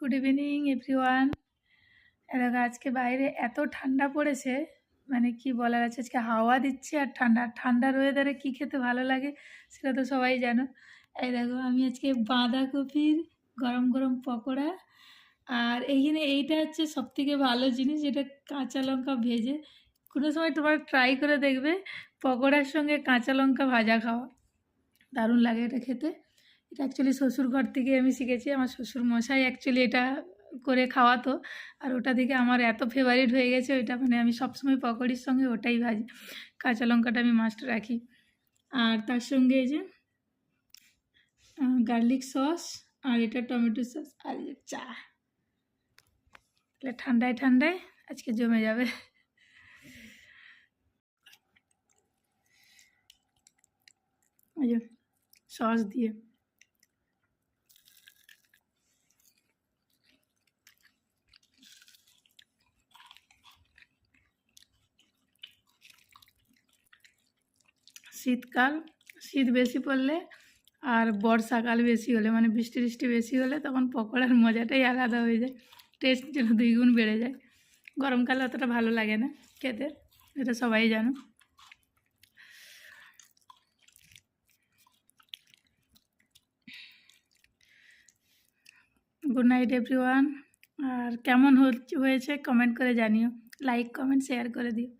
Good evening everyone. দেখো আজকে বাইরে এত ঠান্ডা পড়েছে, মানে কি বলার আছে। আজকে হাওয়া দিচ্ছে আর ঠান্ডার ওয়েদারে কী খেতে ভালো লাগে সেটা তো সবাই জানো। এই দেখো আমি আজকে বাঁধাকপির গরম গরম পকোড়া, আর এইটা হচ্ছে সবথেকে ভালো জিনিস, যেটা কাঁচা লঙ্কা ভেজে। কোনো সময় তোমার ট্রাই করে দেখবে পকোড়ার সঙ্গে কাঁচা লঙ্কা ভাজা খাওয়া, দারুণ লাগে এটা খেতে। এটা অ্যাকচুয়ালি শ্বশুর ঘর থেকে আমি শিখেছি, আমার শ্বশুর মশাই অ্যাকচুয়ালি এটা করে খাওয়াতো, আর ওটা দেখে আমার এত ফেভারিট হয়ে গেছে ওইটা, মানে আমি সবসময় পকোড়ির সঙ্গে ওটাই ভাজি। কাঁচা লঙ্কাটা আমি মাস্ট রাখি, আর তার সঙ্গে এই যে গার্লিক সস, আর এটা টমেটো সস, আর এই যে চা। তাহলে ঠান্ডায় ঠান্ডায় আজকে জমে যাবে। এই যে সস দিয়ে শীতকাল, শীত বেশি পড়লে আর বর্ষাকাল বেশি হলে, মানে বৃষ্টি বৃষ্টি বেশি হলে তখন পকোড়ার মজাটাই আলাদা হয়ে যায়, টেস্ট যেন দ্বিগুণ বেড়ে যায়। গরমকালে অতটা ভালো লাগে না খেতে, এটা সবাই জানো। Good night everyone. আর কেমন হয়েছে কমেন্ট করে জানিও, লাইক কমেন্ট শেয়ার করে দিও।